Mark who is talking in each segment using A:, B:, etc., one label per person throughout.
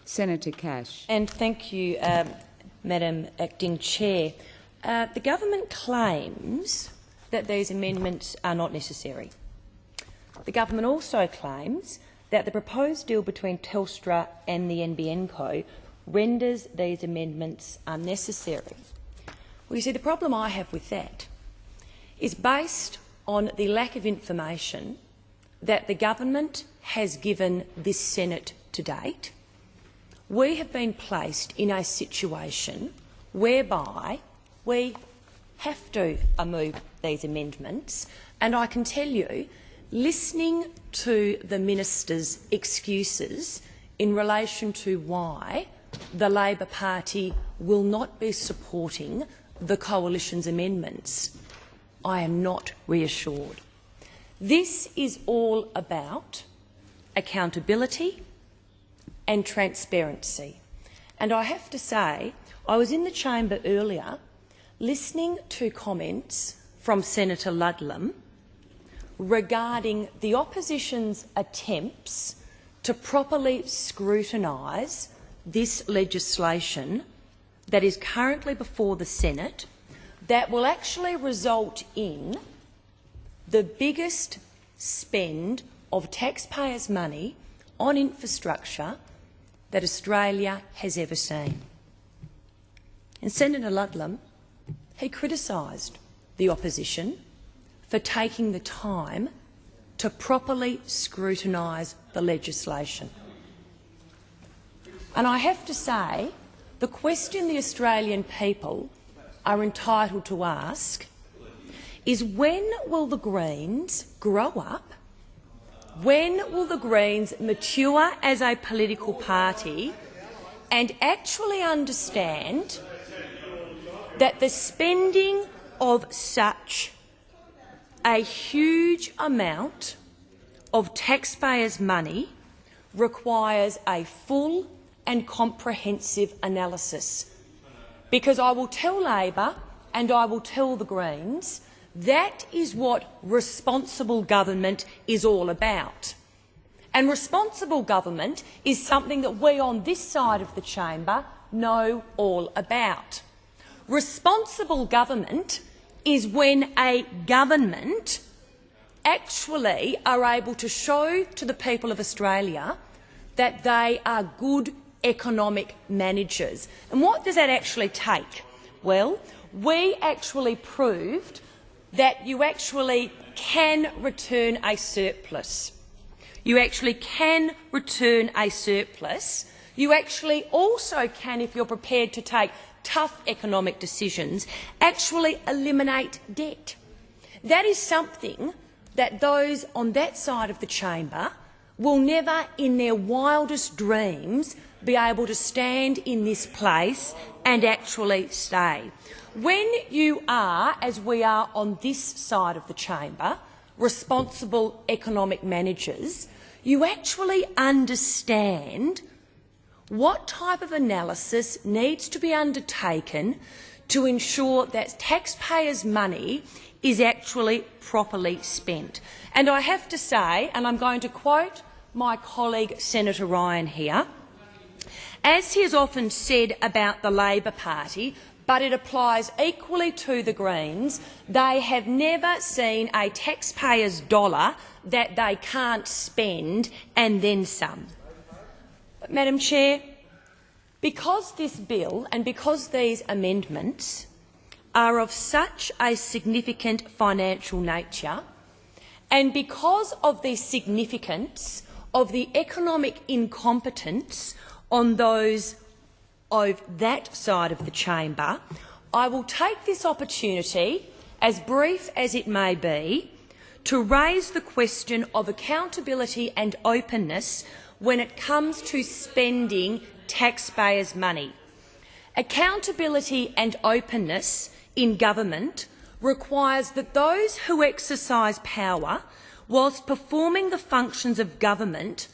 A: Senator Cash.
B: And thank you, Madam Acting Chair. The government claims that these amendments are not necessary. The government also claims that the proposed deal between Telstra and the NBN Co renders these amendments unnecessary. Well, you see, the problem I have with that is based on the lack of information that the government has given this Senate to date. We have been placed in a situation whereby we have to move these amendments, and I can tell you, listening to the minister's excuses in relation to why the Labor Party will not be supporting the Coalition's amendments, I am not reassured. This is all about accountability and transparency. And I have to say, I was in the chamber earlier listening to comments from Senator Ludlam regarding the opposition's attempts to properly scrutinise this legislation that is currently before the Senate that will actually result in the biggest spend of taxpayers' money on infrastructure that Australia has ever seen. And Senator Ludlam, he criticised the opposition for taking the time to properly scrutinise the legislation. And I have to say, the question the Australian people are entitled to ask is, when will the Greens grow up? When will the Greens mature as a political party and actually understand that the spending of such a huge amount of taxpayers' money requires a full and comprehensive analysis? Because I will tell Labor and I will tell the Greens, that is what responsible government is all about. And responsible government is something that we on this side of the chamber know all about. Responsible government is when a government actually are able to show to the people of Australia that they are good economic managers. And what does that actually take? Well, we actually proved that you actually can return a surplus. You actually can return a surplus. You actually also can, if you're prepared to take tough economic decisions, actually eliminate debt. That is something that those on that side of the chamber will never in their wildest dreams be able to stand in this place and actually say. When you are, as we are on this side of the chamber, responsible economic managers, you actually understand what type of analysis needs to be undertaken to ensure that taxpayers' money is actually properly spent. And I have to say, and I'm going to quote my colleague Senator Ryan here, as he has often said about the Labor Party, but it applies equally to the Greens, they have never seen a taxpayer's dollar that they can't spend and then some. But, Madam Chair, because this bill and because these amendments are of such a significant financial nature, and because of the significance of the economic incompetence on those of that side of the chamber, I will take this opportunity, as brief as it may be, to raise the question of accountability and openness when it comes to spending taxpayers' money. Accountability and openness in government requires that those who exercise power whilst performing the functions of government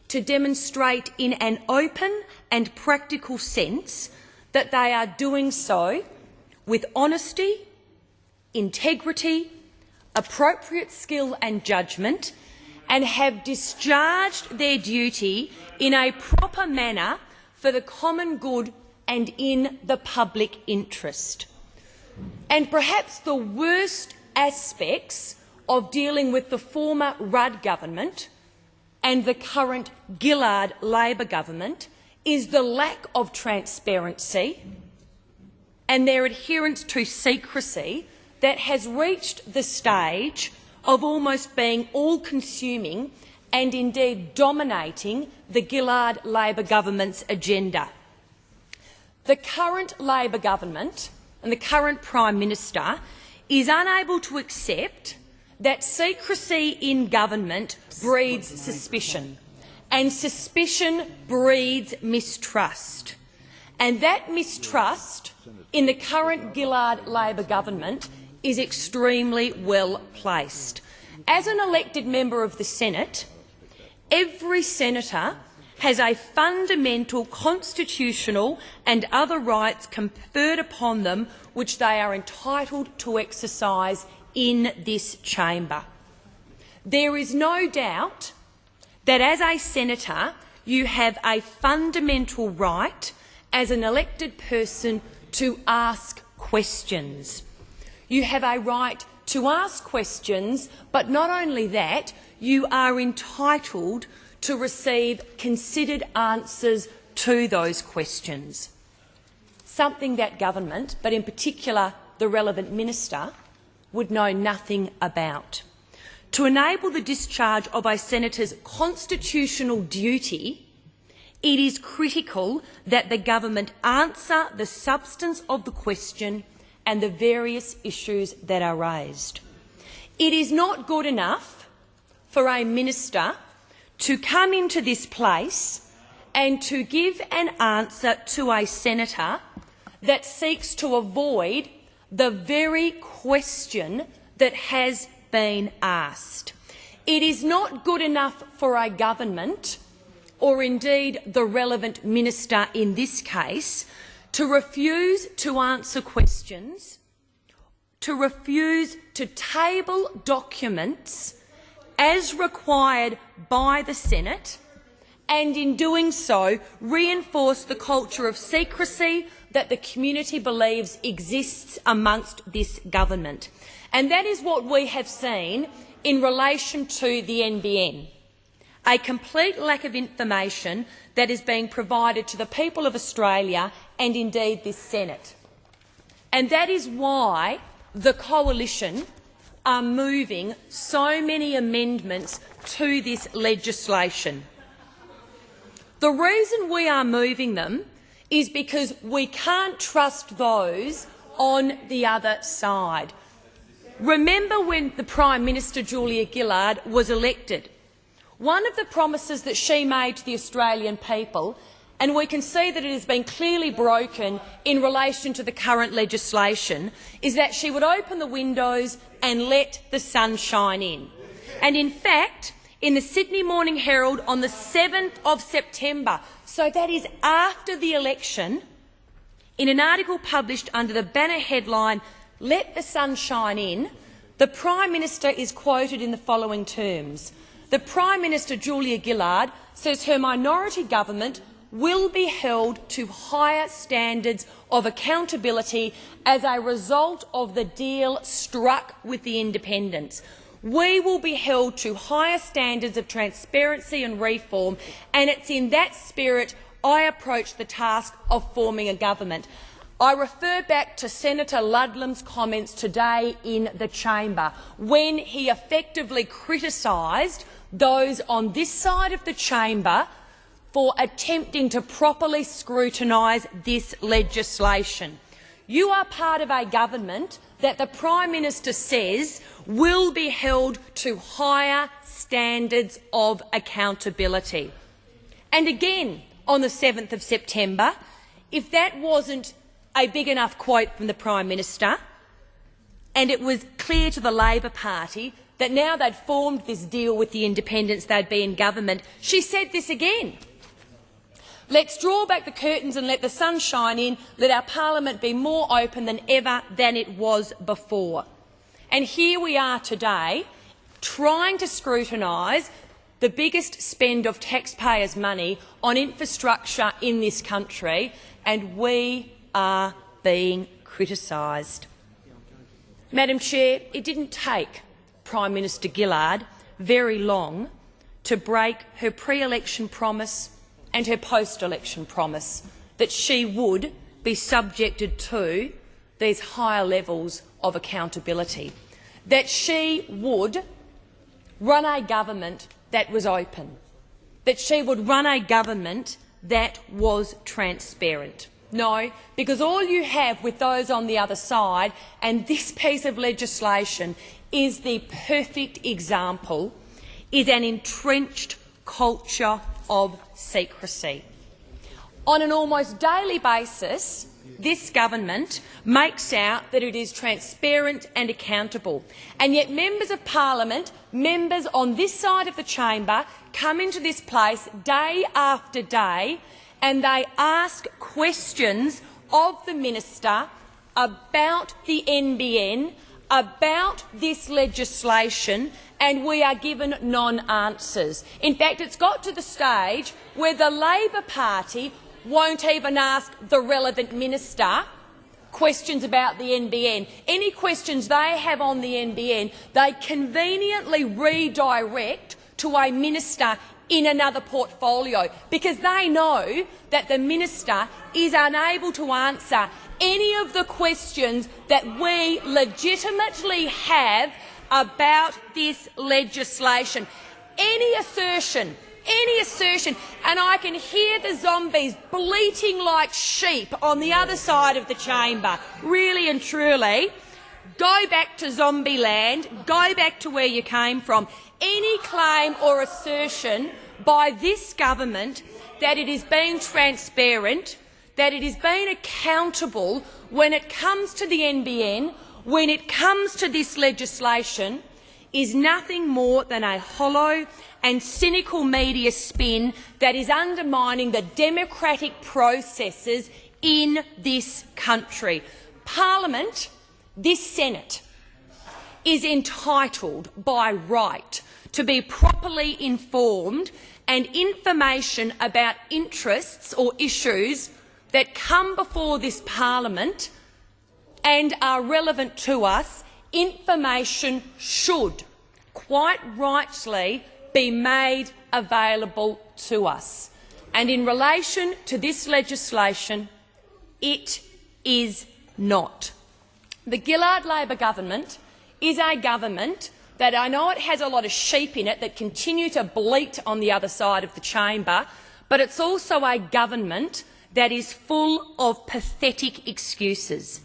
B: to demonstrate in an open and practical sense that they are doing so with honesty, integrity, appropriate skill and judgment, and have discharged their duty in a proper manner for the common good and in the public interest. And perhaps the worst aspects of dealing with the former Rudd government and the current Gillard Labor government is the lack of transparency and their adherence to secrecy that has reached the stage of almost being all-consuming and indeed dominating the Gillard Labor government's agenda. The current Labor government and the current Prime Minister is unable to accept that secrecy in government breeds suspicion, and suspicion breeds mistrust. And that mistrust in the current Gillard Labor government is extremely well placed. As an elected member of the Senate, every senator has a fundamental constitutional and other rights conferred upon them which they are entitled to exercise in this chamber. There is no doubt that as a senator you have a fundamental right as an elected person to ask questions. You have a right to ask questions, but not only that, you are entitled to receive considered answers to those questions, something that government, but in particular the relevant minister, would know nothing about. To enable the discharge of a senator's constitutional duty, it is critical that the government answer the substance of the question and the various issues that are raised. It is not good enough for a minister to come into this place and to give an answer to a senator that seeks to avoid the very question that has been asked. It is not good enough for a government, or indeed the relevant minister in this case, to refuse to answer questions, to refuse to table documents as required by the Senate, and in doing so reinforce the culture of secrecy that the community believes exists amongst this government. And that is what we have seen in relation to the NBN, a complete lack of information that is being provided to the people of Australia and indeed this Senate. And that is why the Coalition are moving so many amendments to this legislation. The reason we are moving them is because we can't trust those on the other side. Remember when the Prime Minister, Julia Gillard, was elected? One of the promises that she made to the Australian people, and we can see that it has been clearly broken in relation to the current legislation, is that she would open the windows and let the sun shine in. And in fact, in the Sydney Morning Herald on the 7th of September, so that is after the election, in an article published under the banner headline, "Let the sun shine in," the Prime Minister is quoted in the following terms. The Prime Minister, Julia Gillard, says her minority government will be held to higher standards of accountability as a result of the deal struck with the independents. We will be held to higher standards of transparency and reform, and it's in that spirit I approach the task of forming a government. I refer back to Senator Ludlam's comments today in the chamber when he effectively criticised those on this side of the chamber for attempting to properly scrutinise this legislation. You are part of a government that the Prime Minister says will be held to higher standards of accountability. And again, on the 7th of September, if that wasn't a big enough quote from the Prime Minister, and it was clear to the Labor Party that now they'd formed this deal with the independents, they'd be in government, she said this again. Let's draw back the curtains and let the sun shine in. Let our parliament be more open than ever than it was before. And here we are today, trying to scrutinise the biggest spend of taxpayers' money on infrastructure in this country, and we are being criticised. Madam Chair, it didn't take Prime Minister Gillard very long to break her pre-election promise and her post-election promise that she would be subjected to these higher levels of accountability, that she would run a government that was open, that she would run a government that was transparent. No, because all you have with those on the other side, and this piece of legislation is the perfect example, is an entrenched culture of secrecy. On an almost daily basis, this government makes out that it is transparent and accountable, and yet members of parliament, members on this side of the chamber, come into this place day after day and they ask questions of the minister about the NBN, about this legislation, and we are given non-answers. In fact, it's got to the stage where the Labor Party won't even ask the relevant minister questions about the NBN. Any questions they have on the NBN, they conveniently redirect to a minister in another portfolio, because they know that the minister is unable to answer any of the questions that we legitimately have about this legislation. Any assertion, and I can hear the zombies bleating like sheep on the other side of the chamber, really and truly. Go back to zombie land, go back to where you came from. Any claim or assertion by this government that it is being transparent, that it is being accountable when it comes to the NBN, when it comes to this legislation, is nothing more than a hollow and cynical media spin that is undermining the democratic processes in this country. Parliament, this Senate, is entitled by right to be properly informed, and information about interests or issues that come before this parliament and are relevant to us, information should, quite rightly, be made available to us. And in relation to this legislation, it is not. The Gillard Labor government is a government that, I know it has a lot of sheep in it that continue to bleat on the other side of the chamber, but it's also a government that is full of pathetic excuses.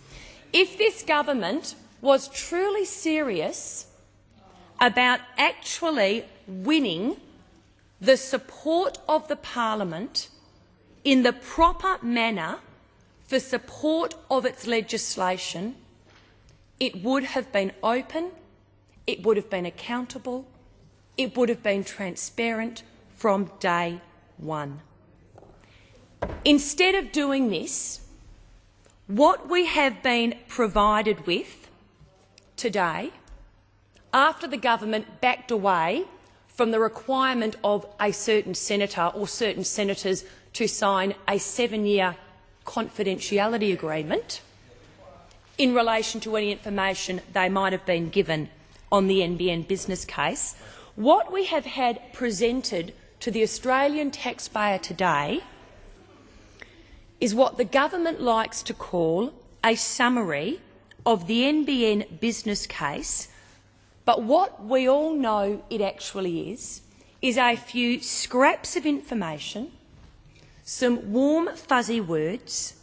B: If this government was truly serious about actually winning the support of the parliament in the proper manner for support of its legislation, it would have been open, it would have been accountable, it would have been transparent from day one. Instead of doing this, what we have been provided with today, after the government backed away from the requirement of a certain senator or certain senators to sign a 7-year confidentiality agreement in relation to any information they might have been given on the NBN business case, what we have had presented to the Australian taxpayer today is what the government likes to call a summary of the NBN business case, but what we all know it actually is a few scraps of information, some warm fuzzy words,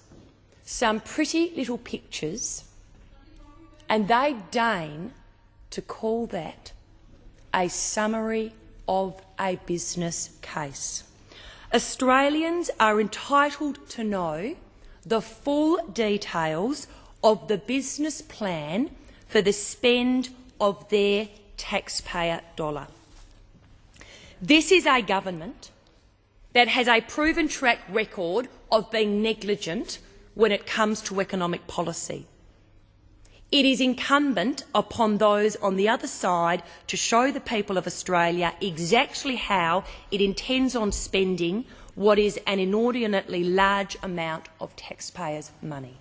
B: some pretty little pictures, and they deign to call that a summary of a business case. Australians are entitled to know the full details of the business plan for the spend of their taxpayer dollar. This is a government that has a proven track record of being negligent when it comes to economic policy. It is incumbent upon those on the other side to show the people of Australia exactly how it intends on spending what is an inordinately large amount of taxpayers' money.